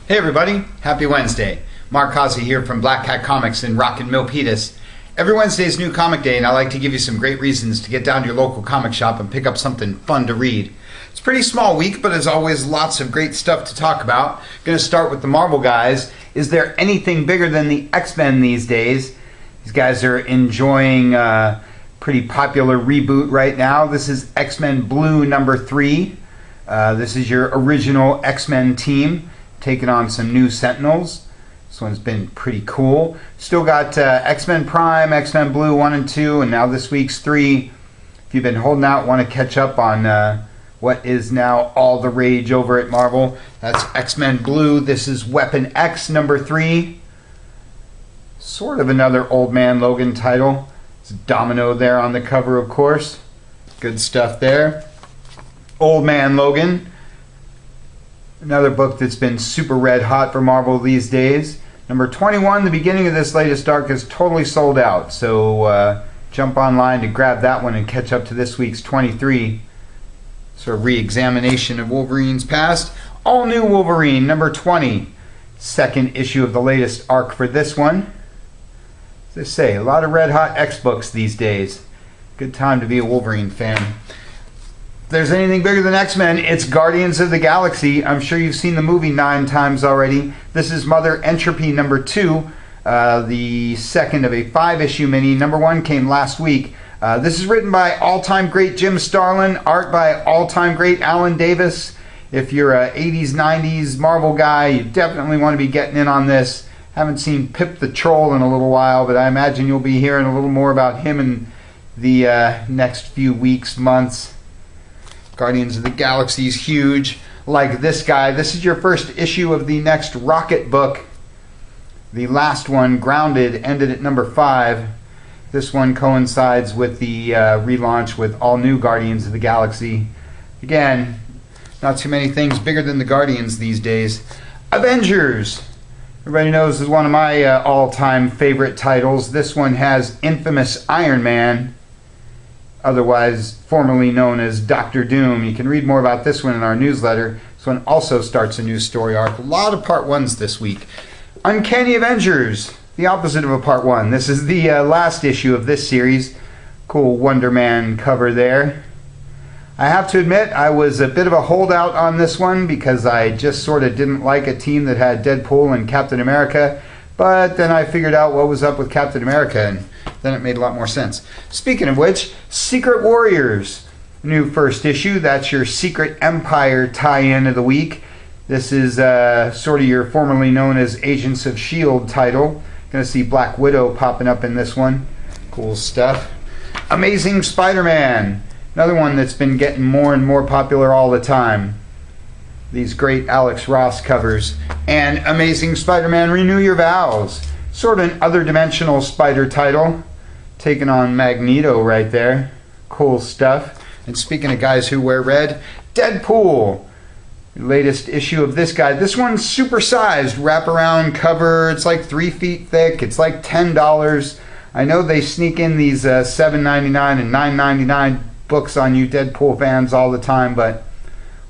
Hey everybody, happy Wednesday. Mark Causey here from Black Cat Comics in Rockin' Milpitas. Every Wednesday is New Comic Day, and I like to give you some great reasons to get down to your local comic shop and pick up something fun to read. It's a pretty small week, but as always, lots of great stuff to talk about. Going to start with the Marvel guys. Is there anything bigger than the X-Men these days? These guys are enjoying a pretty popular reboot right now. This is X-Men Blue number 3. This is your original X-Men team taking on some new Sentinels. This one's been pretty cool. Still got X-Men Prime, X-Men Blue 1 and 2, and now this week's 3. If you've been holding out, want to catch up on what is now all the rage over at Marvel, that's X-Men Blue. This is Weapon X number 3. Sort of another Old Man Logan title. It's Domino there on the cover, of course. Good stuff there. Old Man Logan. Another book that's been super red hot for Marvel these days. Number 21, the beginning of this latest arc is totally sold out. So jump online to grab that one and catch up to this week's 23. Sort of re-examination of Wolverine's past. All New Wolverine, number 20. Second issue of the latest arc for this one. As I say, a lot of red hot X books these days. Good time to be a Wolverine fan. If there's anything bigger than X-Men, it's Guardians of the Galaxy. I'm sure you've seen the movie 9 times already. This is Mother Entropy number 2, the second of a 5-issue mini. Number 1 came last week. This is written by all-time great Jim Starlin, art by all-time great Alan Davis. If you're a 80s, 90s Marvel guy, you definitely want to be getting in on this. Haven't seen Pip the Troll in a little while, but I imagine you'll be hearing a little more about him in the next few weeks, months. Guardians of the Galaxy is huge. Like this guy, this is your first issue of the next Rocket book. The last one, Grounded, ended at number 5. This one coincides with the relaunch with all new Guardians of the Galaxy. Again, not too many things bigger than the Guardians these days. Avengers. Everybody knows this is one of my all-time favorite titles. This one has infamous Iron Man, otherwise formerly known as Doctor Doom. You can read more about this one in our newsletter. This one also starts a new story arc. A lot of part 1s this week. Uncanny Avengers, the opposite of a part 1. This is the last issue of this series. Cool Wonder Man cover there. I have to admit, I was a bit of a holdout on this one because I just sort of didn't like a team that had Deadpool and Captain America. But then I figured out what was up with Captain America, and then it made a lot more sense. Speaking of which, Secret Warriors, new first issue. That's your Secret Empire tie-in of the week. This is sort of your formerly known as Agents of S.H.I.E.L.D. title. Going to see Black Widow popping up in this one. Cool stuff. Amazing Spider-Man, another one that's been getting more and more popular all the time. These great Alex Ross covers. And Amazing Spider-Man Renew Your Vows. Sort of an other-dimensional spider title. Taking on Magneto right there. Cool stuff. And speaking of guys who wear red, Deadpool. Latest issue of this guy. This one's supersized wraparound cover. It's like 3 feet thick. It's like $10. I know they sneak in these $7.99 and $9.99 books on you Deadpool fans all the time, but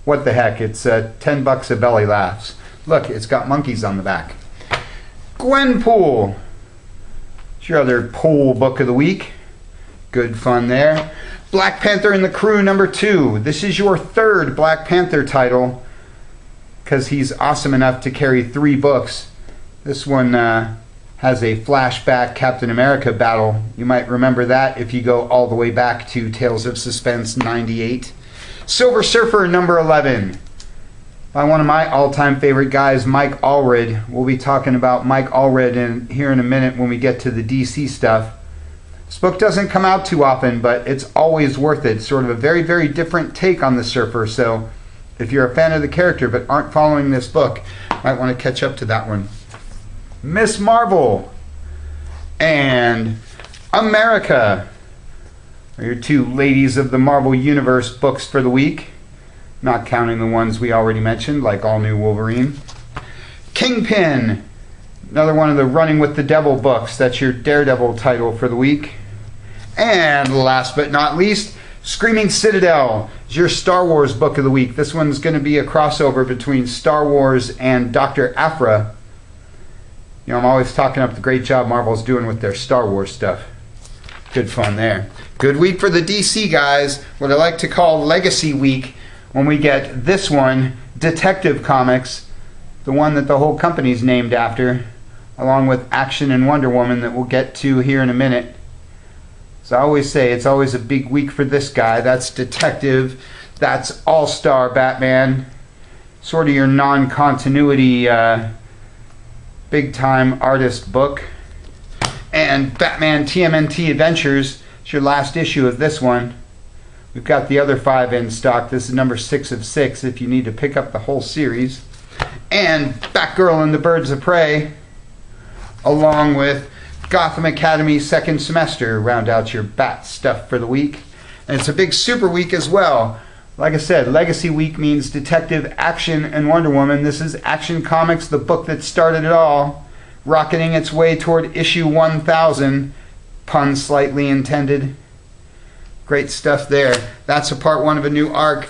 what the heck, it's $10 a belly laughs. Look, it's got monkeys on the back. Gwenpool. It's your other Pool book of the week. Good fun there. Black Panther and the Crew number 2. This is your third Black Panther title because he's awesome enough to carry 3 books. This one has a flashback Captain America battle. You might remember that if you go all the way back to Tales of Suspense 98. Silver Surfer number 11 by one of my all-time favorite guys, Mike Allred. We'll be talking about Mike Allred here in a minute when we get to the DC stuff. This book doesn't come out too often, but it's always worth it. Sort of a very, very different take on the Surfer, so if you're a fan of the character but aren't following this book, you might want to catch up to that one. Miss Marvel and America are your 2 Ladies of the Marvel Universe books for the week, not counting the ones we already mentioned, like All New Wolverine. Kingpin, another one of the Running with the Devil books. That's your Daredevil title for the week. And last but not least, Screaming Citadel is your Star Wars book of the week. This one's going to be a crossover between Star Wars and Dr. Aphra. You know, I'm always talking up the great job Marvel's doing with their Star Wars stuff. Good fun there. Good week for the DC guys. What I like to call Legacy Week, when we get this one, Detective Comics, the one that the whole company's named after, along with Action and Wonder Woman that we'll get to here in a minute. As I always say, it's always a big week for this guy. That's Detective. That's All-Star Batman. Sort of your non-continuity big-time artist book. And Batman TMNT Adventures. It's your last issue of this one. We've got the other 5 in stock. This is number 6 of 6 if you need to pick up the whole series. And Batgirl and the Birds of Prey, along with Gotham Academy second semester, round out your Bat stuff for the week. And it's a big super week as well. Like I said, Legacy Week means Detective, Action, and Wonder Woman. This is Action Comics, the book that started it all, rocketing its way toward issue 1000, pun slightly intended. Great stuff there. That's a part 1 of a new arc.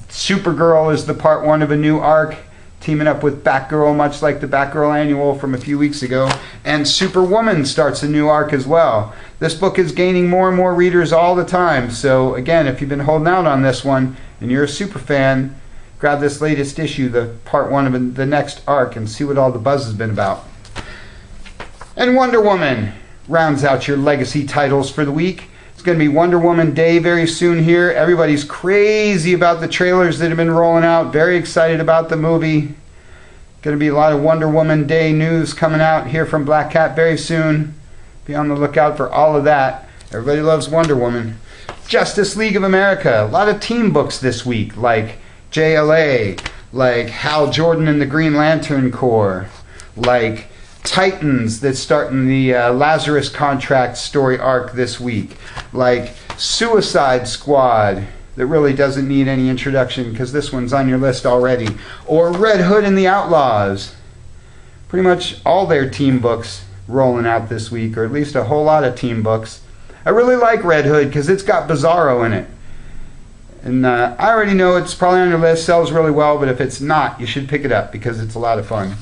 Supergirl is the part 1 of a new arc, teaming up with Batgirl, much like the Batgirl Annual from a few weeks ago. And Superwoman starts a new arc as well. This book is gaining more and more readers all the time. So again, if you've been holding out on this one and you're a super fan, grab this latest issue, the part 1 of the next arc, and see what all the buzz has been about. And Wonder Woman rounds out your legacy titles for the week. It's going to be Wonder Woman Day very soon here. Everybody's crazy about the trailers that have been rolling out. Very excited about the movie. Going to be a lot of Wonder Woman Day news coming out here from Black Cat very soon. Be on the lookout for all of that. Everybody loves Wonder Woman. Justice League of America. A lot of team books this week, like JLA, like Hal Jordan and the Green Lantern Corps, like Titans that's starting the Lazarus Contract story arc this week, like Suicide Squad that really doesn't need any introduction because this one's on your list already, or Red Hood and the Outlaws. Pretty much all their team books rolling out this week, or at least a whole lot of team books. I really like Red Hood because it's got Bizarro in it, and I already know it's probably on your list, sells really well, but if it's not, you should pick it up because it's a lot of fun.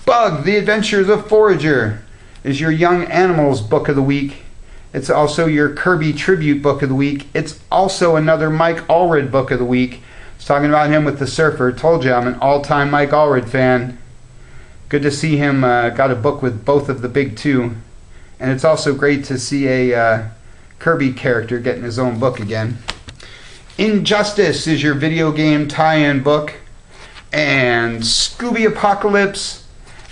Bug, The Adventures of Forager is your Young Animals book of the week. It's also your Kirby Tribute book of the week. It's also another Mike Allred book of the week. I was talking about him with The Surfer. Told you I'm an all-time Mike Allred fan. Good to see him got a book with both of the big two. And it's also great to see a Kirby character getting his own book again. Injustice is your video game tie-in book. And Scooby Apocalypse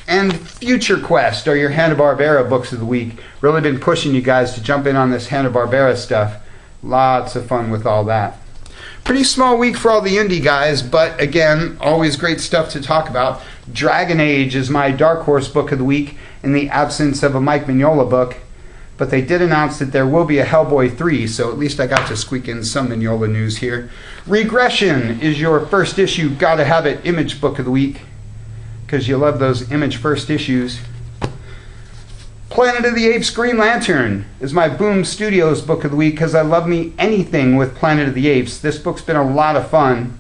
and Future Quest are your Hanna-Barbera books of the week. Really been pushing you guys to jump in on this Hanna-Barbera stuff. Lots of fun with all that. Pretty small week for all the indie guys, but again, always great stuff to talk about. Dragon Age is my Dark Horse book of the week in the absence of a Mike Mignola book. But they did announce that there will be a Hellboy 3, so at least I got to squeak in some Mignola news here. Regression is your first issue Gotta Have It Image book of the week, because you love those Image first issues. Planet of the Apes Green Lantern is my Boom Studios book of the week because I love me anything with Planet of the Apes. This book's been a lot of fun.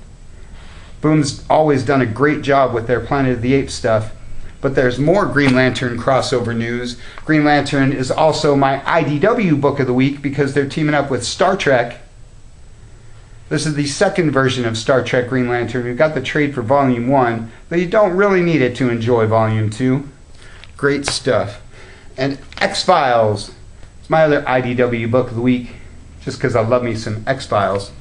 Boom's always done a great job with their Planet of the Apes stuff. But there's more Green Lantern crossover news. Green Lantern is also my IDW book of the week because they're teaming up with Star Trek. This is the second version of Star Trek Green Lantern. We've got the trade for Volume 1, though you don't really need it to enjoy Volume 2. Great stuff. And X-Files is my other IDW book of the week, just because I love me some X-Files.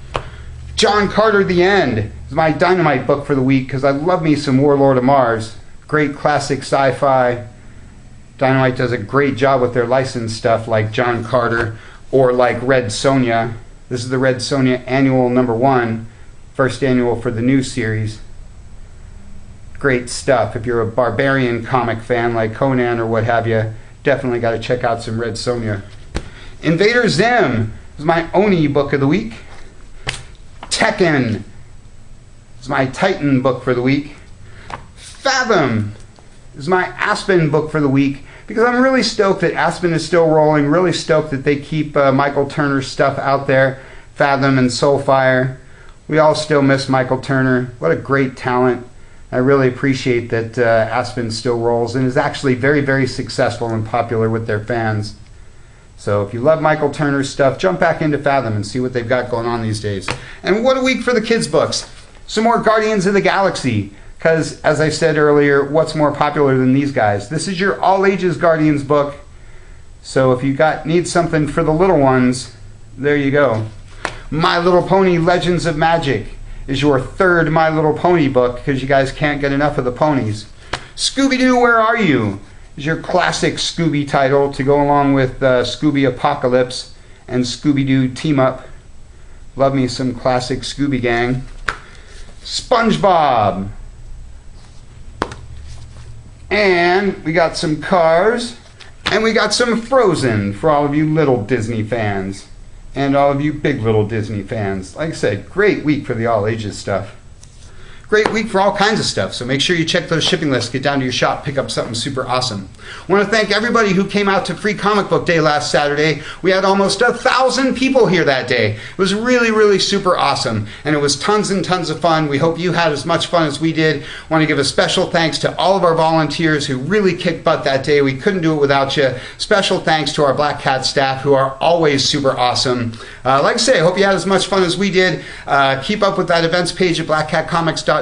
John Carter The End is my Dynamite book for the week because I love me some Warlord of Mars. Great classic sci-fi. Dynamite does a great job with their licensed stuff like John Carter or like Red Sonja. This is the Red Sonja Annual number 1, first annual for the new series. Great stuff. If you're a Barbarian comic fan like Conan or what have you, definitely got to check out some Red Sonja. Invader Zim is my Oni book of the week. Tekken is my Titan book for the week. Fathom is my Aspen book for the week because I'm really stoked that Aspen is still rolling, really stoked that they keep Michael Turner's stuff out there. Fathom and Soulfire. We all still miss Michael Turner. What a great talent. I really appreciate that Aspen still rolls and is actually very, very successful and popular with their fans. So if you love Michael Turner's stuff, jump back into Fathom and see what they've got going on these days. And what a week for the kids' books. Some more Guardians of the Galaxy. Because, as I said earlier, what's more popular than these guys? This is your all-ages Guardians book. So if you need something for the little ones, there you go. My Little Pony Legends of Magic is your third My Little Pony book because you guys can't get enough of the ponies. Scooby-Doo, Where Are You? Is your classic Scooby title to go along with Scooby Apocalypse and Scooby-Doo Team Up. Love me some classic Scooby Gang. SpongeBob. And we got some Cars. And we got some Frozen for all of you little Disney fans. And all of you big little Disney fans. Like I said, great week for the all ages stuff. Great week for all kinds of stuff, so make sure you check those shipping lists, get down to your shop, pick up something super awesome. I want to thank everybody who came out to Free Comic Book Day last Saturday. We had almost 1,000 people here that day. It was really, really super awesome, and it was tons and tons of fun. We hope you had as much fun as we did. I want to give a special thanks to all of our volunteers who really kicked butt that day. We couldn't do it without you. Special thanks to our Black Cat staff who are always super awesome. Like I say, I hope you had as much fun as we did. Keep up with that events page at blackcatcomics.biz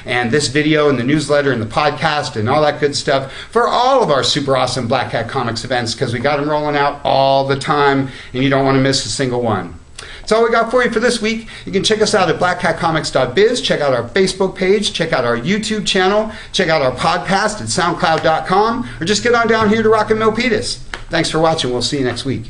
and this video and the newsletter and the podcast and all that good stuff for all of our super awesome Black Cat Comics events because we got them rolling out all the time and you don't want to miss a single one. That's all we got for you for this week. You can check us out at blackcatcomics.biz, check out our Facebook page, check out our YouTube channel, check out our podcast at soundcloud.com, or just get on down here to Rockin' Milpitas. Thanks for watching. We'll see you next week.